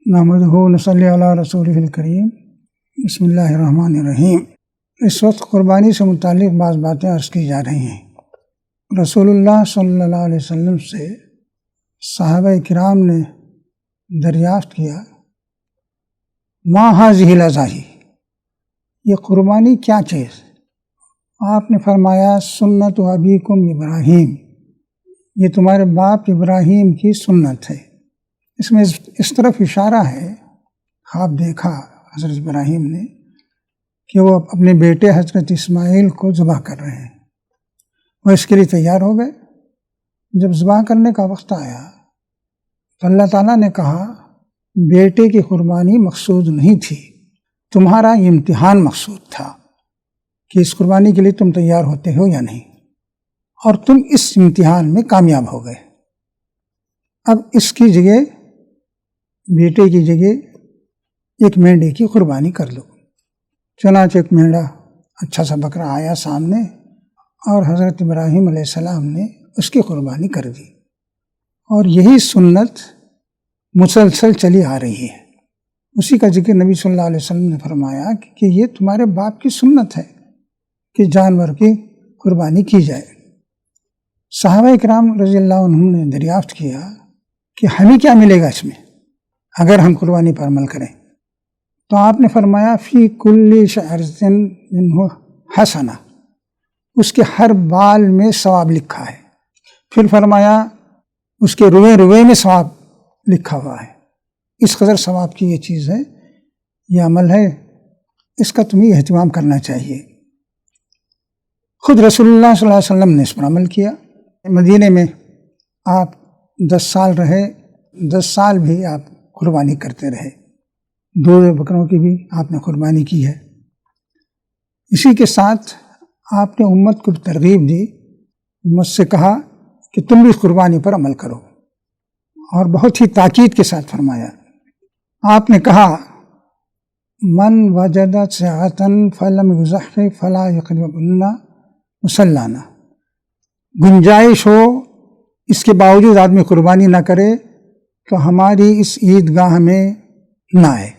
نحمدہ و نصلی علی رسولہ الکریم۔ بسم اللہ الرحمن الرحیم۔ اس وقت قربانی سے متعلق بعض باتیں عرض کی جا رہی ہیں۔ رسول اللہ صلی اللہ علیہ وسلم سے صحابہ کرام نے دریافت کیا، ما ھذہ الاضاحی، یہ قربانی کیا چیز؟ آپ نے فرمایا سنت ابیکم ابراہیم، یہ تمہارے باپ ابراہیم کی سنت ہے۔ اس میں اس طرف اشارہ ہے، خواب دیکھا حضرت ابراہیم نے کہ وہ اپنے بیٹے حضرت اسماعیل کو ذبح کر رہے ہیں۔ وہ اس کے لیے تیار ہو گئے۔ جب ذبح کرنے کا وقت آیا تو اللہ تعالیٰ نے کہا بیٹے کی قربانی مقصود نہیں تھی، تمہارا امتحان مقصود تھا کہ اس قربانی کے لیے تم تیار ہوتے ہو یا نہیں، اور تم اس امتحان میں کامیاب ہو گئے۔ اب اس کی جگہ، بیٹے کی جگہ ایک مینڈے کی قربانی کر دو۔ چنانچہ ایک مینڈا اچھا سا بکرا آیا سامنے، اور حضرت ابراہیم علیہ السلام نے اس کی قربانی کر دی، اور یہی سنت مسلسل چلی آ رہی ہے۔ اسی کا ذکر نبی صلی اللہ علیہ وسلم نے فرمایا کہ یہ تمہارے باپ کی سنت ہے کہ جانور کی قربانی کی جائے۔ صحابہ کرام رضی اللہ عنہم نے دریافت کیا کہ ہمیں کیا ملے گا اس میں اگر ہم قربانی پر عمل کریں؟ تو آپ نے فرمایا فی کل شعرۃ منہ حسنہ، اس کے ہر بال میں ثواب لکھا ہے۔ پھر فرمایا اس کے روئے روئے میں ثواب لکھا ہوا ہے۔ اس قدر ثواب کی یہ چیز ہے، یہ عمل ہے، اس کا تمہیں اہتمام کرنا چاہیے۔ خود رسول اللہ صلی اللہ علیہ وسلم نے اس پر عمل کیا۔ مدینے میں آپ 10 سال رہے، 10 سال بھی آپ قربانی کرتے رہے، 2 بکروں کی بھی آپ نے قربانی کی ہے۔ اسی کے ساتھ آپ نے امت کو ترغیب دی، امت سے کہا کہ تم بھی قربانی پر عمل کرو، اور بہت ہی تاکید کے ساتھ فرمایا۔ آپ نے کہا من وجد سعۃ فلم یضح فلا یقربن مصلانا، گنجائش ہو اس کے باوجود آدمی قربانی نہ کرے تو ہماری اس عیدگاہ میں نہ آئے۔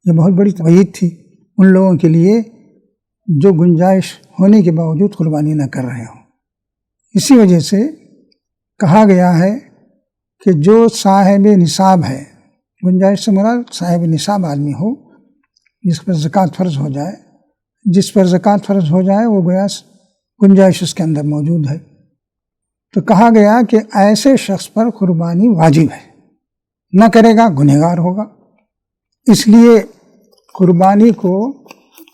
یہ بہت بڑی وعید تھی ان لوگوں کے لیے جو گنجائش ہونے کے باوجود قربانی نہ کر رہے ہوں۔ اسی وجہ سے کہا گیا ہے کہ جو صاحب نصاب ہے، گنجائش سے مراد صاحب نصاب آدمی ہو، جس پر زکوٰۃ فرض ہو جائے، جس پر زکوٰۃ فرض ہو جائے وہ گویا گنجائش اس کے اندر موجود ہے، تو کہا گیا کہ ایسے شخص پر قربانی واجب ہے، نہ کرے گا گنہگار ہوگا۔ اس لیے قربانی کو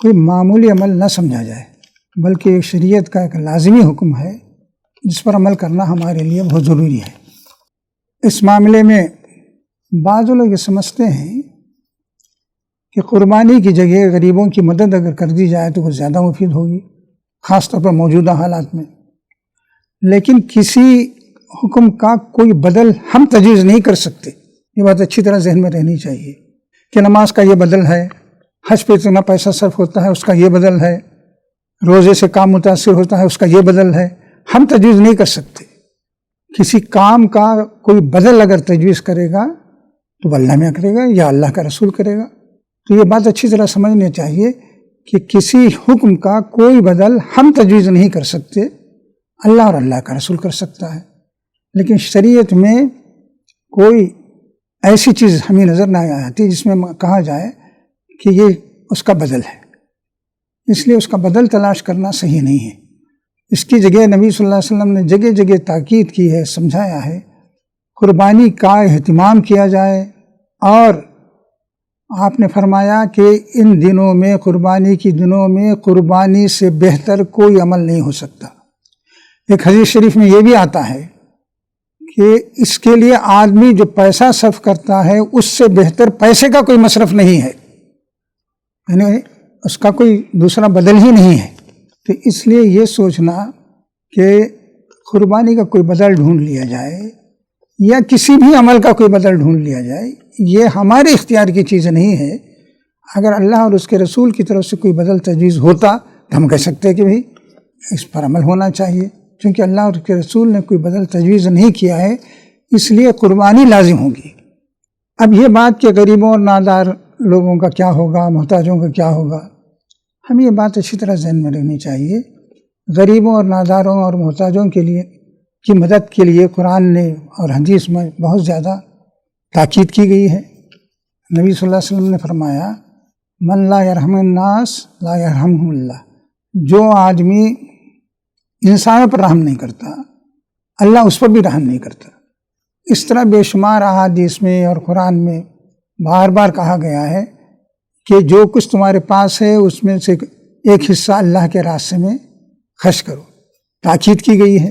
کوئی معمولی عمل نہ سمجھا جائے، بلکہ ایک شریعت کا ایک لازمی حکم ہے جس پر عمل کرنا ہمارے لیے بہت ضروری ہے۔ اس معاملے میں بعض لوگ یہ سمجھتے ہیں کہ قربانی کی جگہ غریبوں کی مدد اگر کر دی جائے تو وہ زیادہ مفید ہوگی، خاص طور پر موجودہ حالات میں۔ لیکن کسی حکم کا کوئی بدل ہم تجویز نہیں کر سکتے، یہ بات اچھی طرح ذہن میں رہنی چاہیے کہ نماز کا یہ بدل ہے، حج پہ اتنا پیسہ صرف ہوتا ہے اس کا یہ بدل ہے، روزے سے کام متاثر ہوتا ہے اس کا یہ بدل ہے، ہم تجویز نہیں کر سکتے۔ کسی کام کا کوئی بدل اگر تجویز کرے گا تو وہ اللہ میں کرے گا یا اللہ کا رسول کرے گا۔ تو یہ بات اچھی طرح سمجھنی چاہیے کہ کسی حکم کا کوئی بدل ہم تجویز نہیں کر سکتے، اللہ اور اللہ کا رسول کر سکتا ہے۔ لیکن شریعت میں کوئی ایسی چیز ہمیں نظر نہ آتی جس میں کہا جائے کہ یہ اس کا بدل ہے، اس لیے اس کا بدل تلاش کرنا صحیح نہیں ہے۔ اس کی جگہ نبی صلی اللہ علیہ وسلم نے جگہ جگہ تاکید کی ہے، سمجھایا ہے، قربانی کا اہتمام کیا جائے، اور آپ نے فرمایا کہ ان دنوں میں، قربانی کی دنوں میں، قربانی سے بہتر کوئی عمل نہیں ہو سکتا۔ ایک حدیث شریف میں یہ بھی آتا ہے کہ اس کے لیے آدمی جو پیسہ صرف کرتا ہے اس سے بہتر پیسے کا کوئی مصرف نہیں ہے، یعنی اس کا کوئی دوسرا بدل ہی نہیں ہے۔ تو اس لیے یہ سوچنا کہ قربانی کا کوئی بدل ڈھونڈ لیا جائے یا کسی بھی عمل کا کوئی بدل ڈھونڈ لیا جائے، یہ ہمارے اختیار کی چیز نہیں ہے۔ اگر اللہ اور اس کے رسول کی طرف سے کوئی بدل تجویز ہوتا تو ہم کہہ سکتے کہ بھئی اس پر عمل ہونا چاہیے، چونکہ اللہ اور اس کے رسول نے کوئی بدل تجویز نہیں کیا ہے، اس لیے قربانی لازم ہوگی۔ اب یہ بات کہ غریبوں اور نادار لوگوں کا کیا ہوگا، محتاجوں کا کیا ہوگا، ہمیں یہ بات اچھی طرح ذہن میں رکھنی چاہیے۔ غریبوں اور ناداروں اور محتاجوں کے لیے کی مدد کے لیے قرآن نے اور حدیث میں بہت زیادہ تاکید کی گئی ہے۔ نبی صلی اللہ علیہ وسلم نے فرمایا من لا یرحم الناس لا یرحمہ اللہ، جو آدمی انسانوں پر رحم نہیں کرتا اللہ اس پر بھی رحم نہیں کرتا۔ اس طرح بے شمار احادیث میں اور قرآن میں بار بار کہا گیا ہے کہ جو کچھ تمہارے پاس ہے اس میں سے ایک حصہ اللہ کے راستے میں خرچ کرو، تاکید کی گئی ہے۔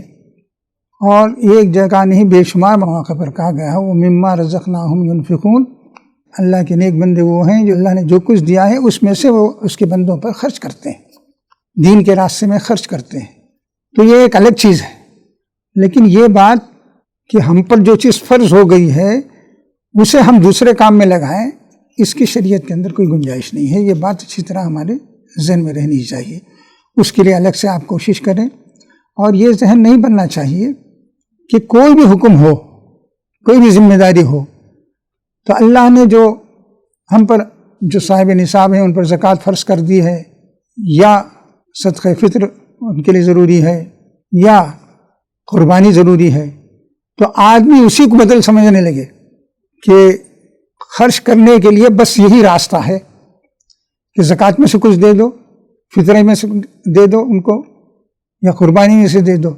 اور ایک جگہ نہیں بے شمار مواقع پر کہا گیا ہے وہ مما رزقناہم ینفقون، اللہ کے نیک بندے وہ ہیں جو اللہ نے جو کچھ دیا ہے اس میں سے وہ اس کے بندوں پر خرچ کرتے ہیں، دین کے راستے میں خرچ کرتے ہیں۔ تو یہ ایک الگ چیز ہے، لیکن یہ بات کہ ہم پر جو چیز فرض ہو گئی ہے اسے ہم دوسرے کام میں لگائیں، اس کی شریعت کے اندر کوئی گنجائش نہیں ہے۔ یہ بات اچھی طرح ہمارے ذہن میں رہنی چاہیے، اس کے لیے الگ سے آپ کوشش کریں۔ اور یہ ذہن نہیں بننا چاہیے کہ کوئی بھی حکم ہو، کوئی بھی ذمہ داری ہو تو اللہ نے جو ہم پر جو صاحب نصاب ہیں ان پر زکوٰۃ فرض کر دی ہے، یا صدقہ فطر ان کے لیے ضروری ہے، یا قربانی ضروری ہے، تو آدمی اسی کو بدل سمجھنے لگے کہ خرچ کرنے کے لیے بس یہی راستہ ہے کہ زکوٰۃ میں سے کچھ دے دو، فطرے میں سے دے دو ان کو، یا قربانی میں سے دے دو۔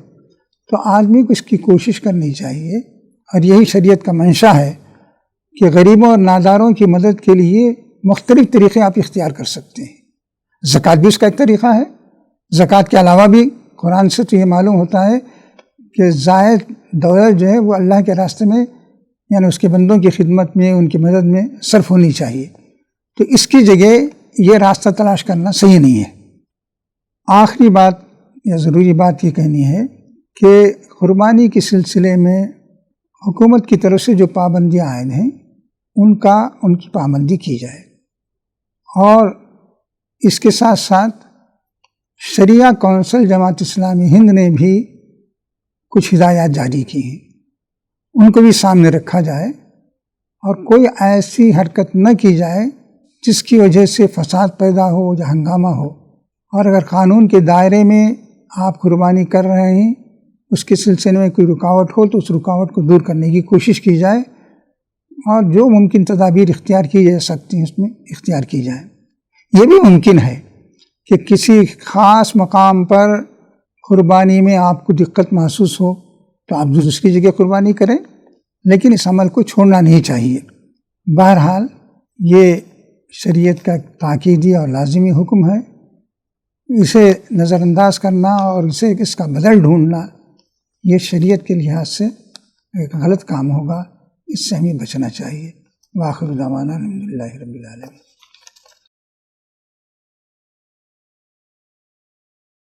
تو آدمی کو اس کی کوشش کرنی چاہیے، اور یہی شریعت کا منشا ہے کہ غریبوں اور ناداروں کی مدد کے لیے مختلف طریقے آپ اختیار کر سکتے ہیں۔ زکوٰۃ بھی اس کا ایک طریقہ ہے۔ زکوٰۃ کے علاوہ بھی قرآن سے تو یہ معلوم ہوتا ہے کہ زائد دولت جو ہے وہ اللہ کے راستے میں یعنی اس کے بندوں کی خدمت میں ان کی مدد میں صرف ہونی چاہیے، تو اس کی جگہ یہ راستہ تلاش کرنا صحیح نہیں ہے۔ آخری بات یا ضروری بات یہ کہنی ہے کہ قربانی کے سلسلے میں حکومت کی طرف سے جو پابندیاں عائد ہیں ان کی پابندی کی جائے، اور اس کے ساتھ ساتھ شریعہ کونسل جماعت اسلامی ہند نے بھی کچھ ہدایات جاری کی ہیں، ان کو بھی سامنے رکھا جائے، اور کوئی ایسی حرکت نہ کی جائے جس کی وجہ سے فساد پیدا ہو یا ہنگامہ ہو۔ اور اگر قانون کے دائرے میں آپ قربانی کر رہے ہیں اس کے سلسلے میں کوئی رکاوٹ ہو تو اس رکاوٹ کو دور کرنے کی کوشش کی جائے، اور جو ممکن تدابیر اختیار کی جا سکتی ہیں اس میں اختیار کی جائے۔ یہ بھی ممکن ہے کہ کسی خاص مقام پر قربانی میں آپ کو دقت محسوس ہو تو آپ دوسری جگہ قربانی کریں، لیکن اس عمل کو چھوڑنا نہیں چاہیے۔ بہرحال یہ شریعت کا تاکیدی اور لازمی حکم ہے، اسے نظر انداز کرنا اور اس کا بدل ڈھونڈنا یہ شریعت کے لحاظ سے ایک غلط کام ہوگا، اس سے ہمیں بچنا چاہیے۔ وآخر دعوانا الحمدللہ رب العالمین۔